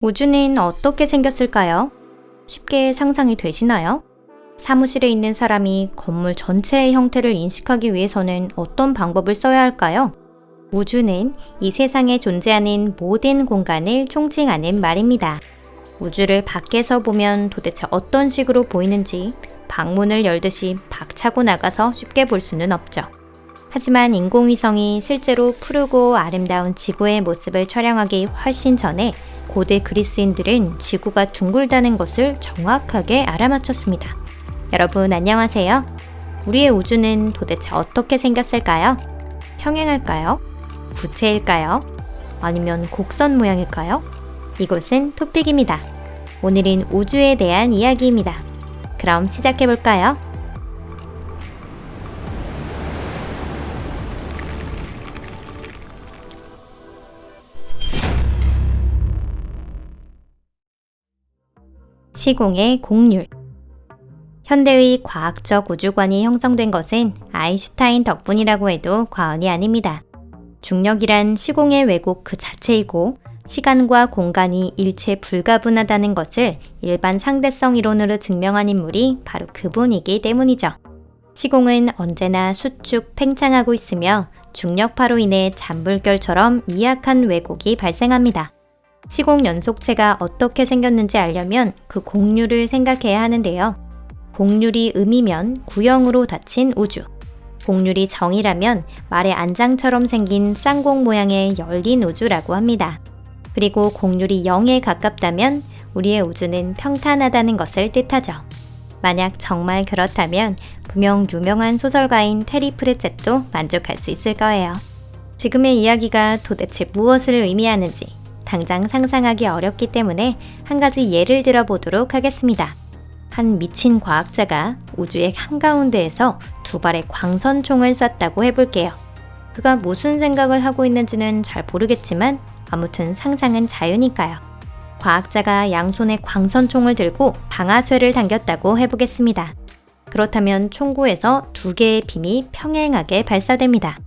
우주는 어떻게 생겼을까요? 쉽게 상상이 되시나요? 사무실에 있는 사람이 건물 전체의 형태를 인식하기 위해서는 어떤 방법을 써야 할까요? 우주는 이 세상에 존재하는 모든 공간을 총칭하는 말입니다. 우주를 밖에서 보면 도대체 어떤 식으로 보이는지 방문을 열듯이 박차고 나가서 쉽게 볼 수는 없죠. 하지만 인공위성이 실제로 푸르고 아름다운 지구의 모습을 촬영하기 훨씬 전에 고대 그리스인들은 지구가 둥글다는 것을 정확하게 알아맞혔습니다. 여러분 안녕하세요. 우리의 우주는 도대체 어떻게 생겼을까요? 평행할까요? 부채일까요? 아니면 곡선 모양일까요? 이곳은 토픽입니다. 오늘은 우주에 대한 이야기입니다. 그럼 시작해볼까요? 시공의 곡률. 현대의 과학적 우주관이 형성된 것은 아인슈타인 덕분이라고 해도 과언이 아닙니다. 중력이란 시공의 왜곡 그 자체이고 시간과 공간이 일체 불가분하다는 것을 일반 상대성 이론으로 증명한 인물이 바로 그분이기 때문이죠. 시공은 언제나 수축, 팽창하고 있으며 중력파로 인해 잔불결처럼 미약한 왜곡이 발생합니다. 시공 연속체가 어떻게 생겼는지 알려면 그 곡률을 생각해야 하는데요. 곡률이 음이면 구형으로 닫힌 우주, 곡률이 정이라면 말의 안장처럼 생긴 쌍곡 모양의 열린 우주라고 합니다. 그리고 곡률이 0에 가깝다면 우리의 우주는 평탄하다는 것을 뜻하죠. 만약 정말 그렇다면 분명 유명한 소설가인 테리 프레쳇도 만족할 수 있을 거예요. 지금의 이야기가 도대체 무엇을 의미하는지 당장 상상하기 어렵기 때문에 한 가지 예를 들어보도록 하겠습니다. 한 미친 과학자가 우주의 한가운데에서 두 발의 광선총을 쐈다고 해볼게요. 그가 무슨 생각을 하고 있는지는 잘 모르겠지만 아무튼 상상은 자유니까요. 과학자가 양손에 광선총을 들고 방아쇠를 당겼다고 해보겠습니다. 그렇다면 총구에서 두 개의 빔이 평행하게 발사됩니다.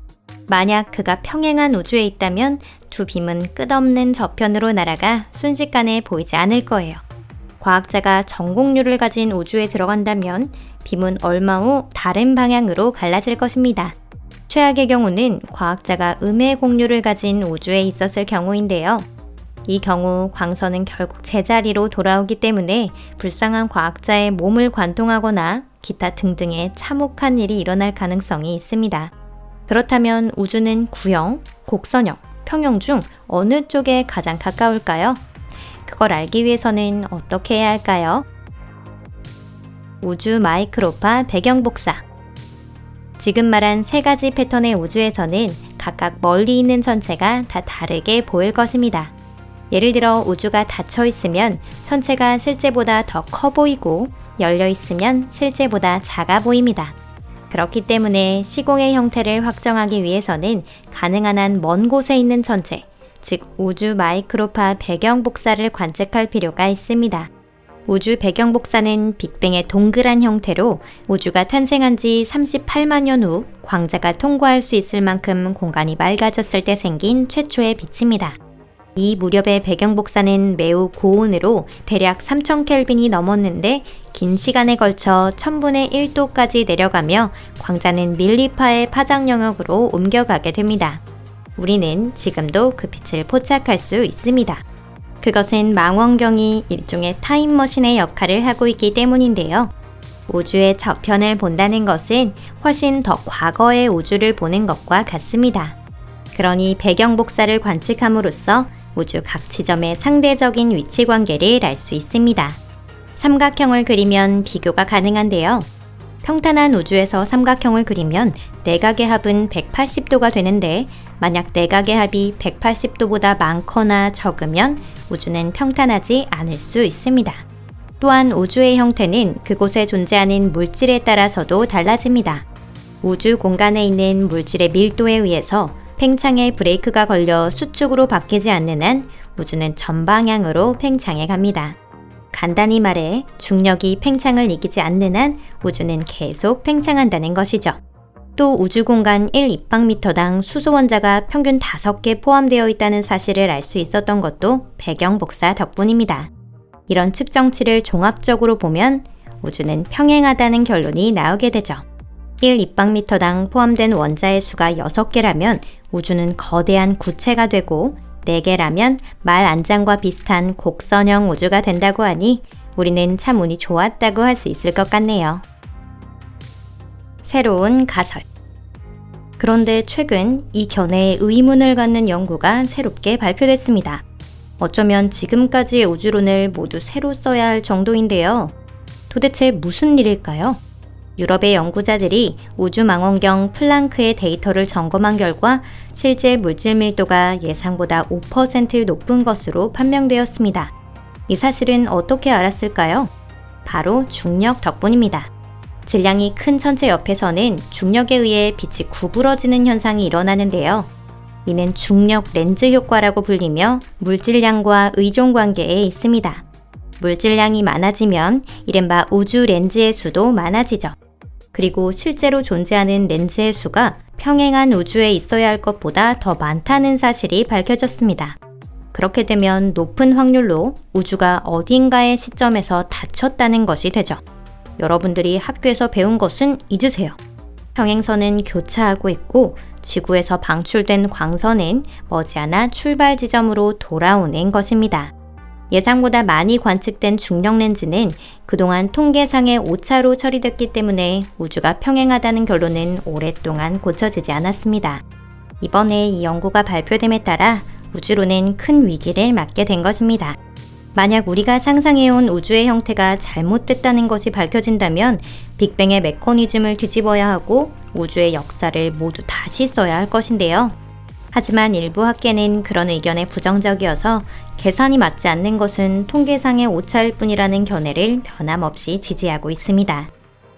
만약 그가 평행한 우주에 있다면 두 빔은 끝없는 저편으로 날아가 순식간에 보이지 않을 거예요. 과학자가 전곡률을 가진 우주에 들어간다면 빔은 얼마 후 다른 방향으로 갈라질 것입니다. 최악의 경우는 과학자가 음의 곡률을 가진 우주에 있었을 경우인데요. 이 경우 광선은 결국 제자리로 돌아오기 때문에 불쌍한 과학자의 몸을 관통하거나 기타 등등의 참혹한 일이 일어날 가능성이 있습니다. 그렇다면 우주는 구형, 곡선형, 평형 중 어느 쪽에 가장 가까울까요? 그걸 알기 위해서는 어떻게 해야 할까요? 우주 마이크로파 배경 복사. 지금 말한 세 가지 패턴의 우주에서는 각각 멀리 있는 천체가 다 다르게 보일 것입니다. 예를 들어 우주가 닫혀 있으면 천체가 실제보다 더 커 보이고 열려 있으면 실제보다 작아 보입니다. 그렇기 때문에 시공의 형태를 확정하기 위해서는 가능한 한 먼 곳에 있는 천체, 즉 우주 마이크로파 배경 복사를 관측할 필요가 있습니다. 우주 배경 복사는 빅뱅의 동그란 형태로 우주가 탄생한 지 38만 년 후 광자가 통과할 수 있을 만큼 공간이 맑아졌을 때 생긴 최초의 빛입니다. 이 무렵의 배경 복사는 매우 고온으로 대략 3000켈빈이 넘었는데 긴 시간에 걸쳐 1000분의 1도까지 내려가며 광자는 밀리파의 파장 영역으로 옮겨가게 됩니다. 우리는 지금도 그 빛을 포착할 수 있습니다. 그것은 망원경이 일종의 타임머신의 역할을 하고 있기 때문인데요. 우주의 저편을 본다는 것은 훨씬 더 과거의 우주를 보는 것과 같습니다. 그러니 배경 복사를 관측함으로써 우주 각 지점의 상대적인 위치 관계를 알 수 있습니다. 삼각형을 그리면 비교가 가능한데요. 평탄한 우주에서 삼각형을 그리면 내각의 합은 180도가 되는데 만약 내각의 합이 180도보다 많거나 적으면 우주는 평탄하지 않을 수 있습니다. 또한 우주의 형태는 그곳에 존재하는 물질에 따라서도 달라집니다. 우주 공간에 있는 물질의 밀도에 의해서 팽창에 브레이크가 걸려 수축으로 바뀌지 않는 한 우주는 전방향으로 팽창해 갑니다. 간단히 말해 중력이 팽창을 이기지 않는 한 우주는 계속 팽창한다는 것이죠. 또 우주공간 1입방미터당 수소 원자가 평균 5개 포함되어 있다는 사실을 알 수 있었던 것도 배경 복사 덕분입니다. 이런 측정치를 종합적으로 보면 우주는 평행하다는 결론이 나오게 되죠. 1입방미터당 포함된 원자의 수가 6개라면 우주는 거대한 구체가 되고 4개라면 말 안장과 비슷한 곡선형 우주가 된다고 하니 우리는 참 운이 좋았다고 할 수 있을 것 같네요. 새로운 가설. 그런데 최근 이 견해에 의문을 갖는 연구가 새롭게 발표됐습니다. 어쩌면 지금까지의 우주론을 모두 새로 써야 할 정도인데요. 도대체 무슨 일일까요? 유럽의 연구자들이 우주망원경 플랑크의 데이터를 점검한 결과 실제 물질 밀도가 예상보다 5% 높은 것으로 판명되었습니다. 이 사실은 어떻게 알았을까요? 바로 중력 덕분입니다. 질량이 큰 천체 옆에서는 중력에 의해 빛이 구부러지는 현상이 일어나는데요. 이는 중력 렌즈 효과라고 불리며 물질량과 의존 관계에 있습니다. 물질량이 많아지면 이른바 우주 렌즈의 수도 많아지죠. 그리고 실제로 존재하는 렌즈의 수가 평행한 우주에 있어야 할 것보다 더 많다는 사실이 밝혀졌습니다. 그렇게 되면 높은 확률로 우주가 어딘가의 시점에서 닫혔다는 것이 되죠. 여러분들이 학교에서 배운 것은 잊으세요. 평행선은 교차하고 있고 지구에서 방출된 광선은 머지않아 출발 지점으로 돌아오는 것입니다. 예상보다 많이 관측된 중력 렌즈는 그동안 통계상의 오차로 처리됐기 때문에 우주가 평행하다는 결론은 오랫동안 고쳐지지 않았습니다. 이번에 이 연구가 발표됨에 따라 우주론은 큰 위기를 맞게 된 것입니다. 만약 우리가 상상해온 우주의 형태가 잘못됐다는 것이 밝혀진다면 빅뱅의 메커니즘을 뒤집어야 하고 우주의 역사를 모두 다시 써야 할 것인데요. 하지만 일부 학계는 그런 의견에 부정적이어서 계산이 맞지 않는 것은 통계상의 오차일 뿐이라는 견해를 변함없이 지지하고 있습니다.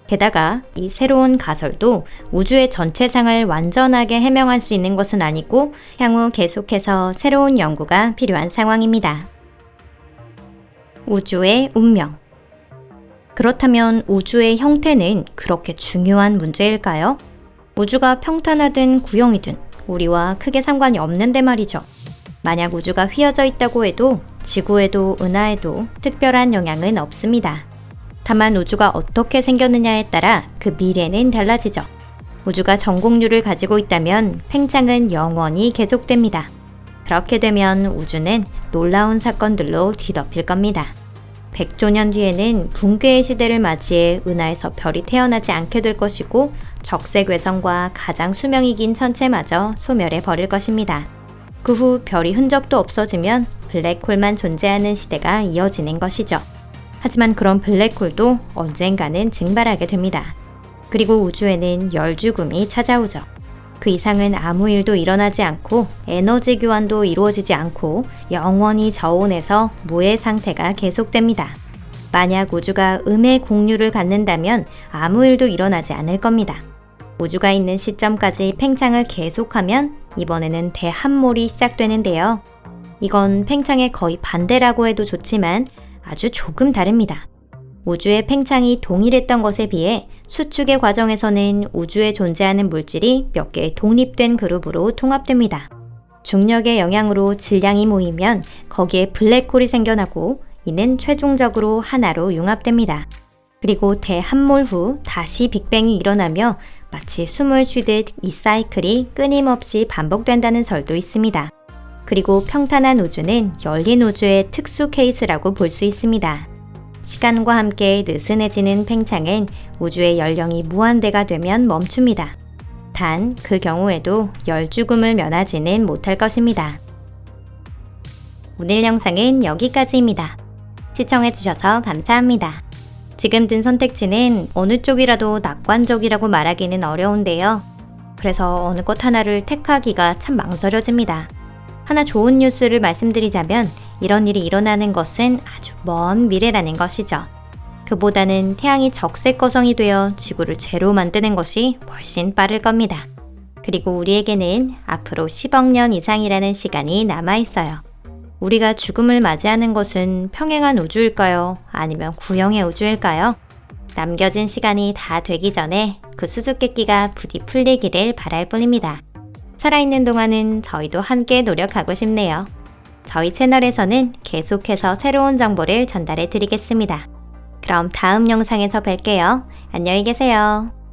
게다가 이 새로운 가설도 우주의 전체상을 완전하게 해명할 수 있는 것은 아니고 향후 계속해서 새로운 연구가 필요한 상황입니다. 우주의 운명. 그렇다면 우주의 형태는 그렇게 중요한 문제일까요? 우주가 평탄하든 구형이든 우리와 크게 상관이 없는데 말이죠. 만약 우주가 휘어져 있다고 해도 지구에도 은하에도 특별한 영향은 없습니다. 다만 우주가 어떻게 생겼느냐에 따라 그 미래는 달라지죠. 우주가 전곡률을 가지고 있다면 팽창은 영원히 계속됩니다. 그렇게 되면 우주는 놀라운 사건들로 뒤덮일 겁니다. 100조 년 뒤에는 붕괴의 시대를 맞이해 은하에서 별이 태어나지 않게 될 것이고 적색외선과 가장 수명이 긴 천체마저 소멸해 버릴 것입니다. 그 후 별이 흔적도 없어지면 블랙홀만 존재하는 시대가 이어지는 것이죠. 하지만 그런 블랙홀도 언젠가는 증발하게 됩니다. 그리고 우주에는 열죽음이 찾아오죠. 그 이상은 아무 일도 일어나지 않고 에너지 교환도 이루어지지 않고 영원히 저온에서 무의 상태가 계속됩니다. 만약 우주가 음의 공류를 갖는다면 아무 일도 일어나지 않을 겁니다. 우주가 있는 시점까지 팽창을 계속하면 이번에는 대함몰이 시작되는데요. 이건 팽창의 거의 반대라고 해도 좋지만 아주 조금 다릅니다. 우주의 팽창이 동일했던 것에 비해 수축의 과정에서는 우주에 존재하는 물질이 몇 개의 독립된 그룹으로 통합됩니다. 중력의 영향으로 질량이 모이면 거기에 블랙홀이 생겨나고 이는 최종적으로 하나로 융합됩니다. 그리고 대함몰 후 다시 빅뱅이 일어나며 마치 숨을 쉬듯 이 사이클이 끊임없이 반복된다는 설도 있습니다. 그리고 평탄한 우주는 열린 우주의 특수 케이스라고 볼 수 있습니다. 시간과 함께 느슨해지는 팽창은 우주의 연령이 무한대가 되면 멈춥니다. 단 그 경우에도 열죽음을 면하지는 못할 것입니다. 오늘 영상은 여기까지입니다. 시청해주셔서 감사합니다. 지금 든 선택지는 어느 쪽이라도 낙관적이라고 말하기는 어려운데요. 그래서 어느 것 하나를 택하기가 참 망설여집니다. 하나 좋은 뉴스를 말씀드리자면 이런 일이 일어나는 것은 아주 먼 미래라는 것이죠. 그보다는 태양이 적색 거성이 되어 지구를 재로 만드는 것이 훨씬 빠를 겁니다. 그리고 우리에게는 앞으로 10억 년 이상이라는 시간이 남아있어요. 우리가 죽음을 맞이하는 것은 평행한 우주일까요? 아니면 구형의 우주일까요? 남겨진 시간이 다 되기 전에 그 수수께끼가 부디 풀리기를 바랄 뿐입니다. 살아있는 동안은 저희도 함께 노력하고 싶네요. 저희 채널에서는 계속해서 새로운 정보를 전달해 드리겠습니다. 그럼 다음 영상에서 뵐게요. 안녕히 계세요.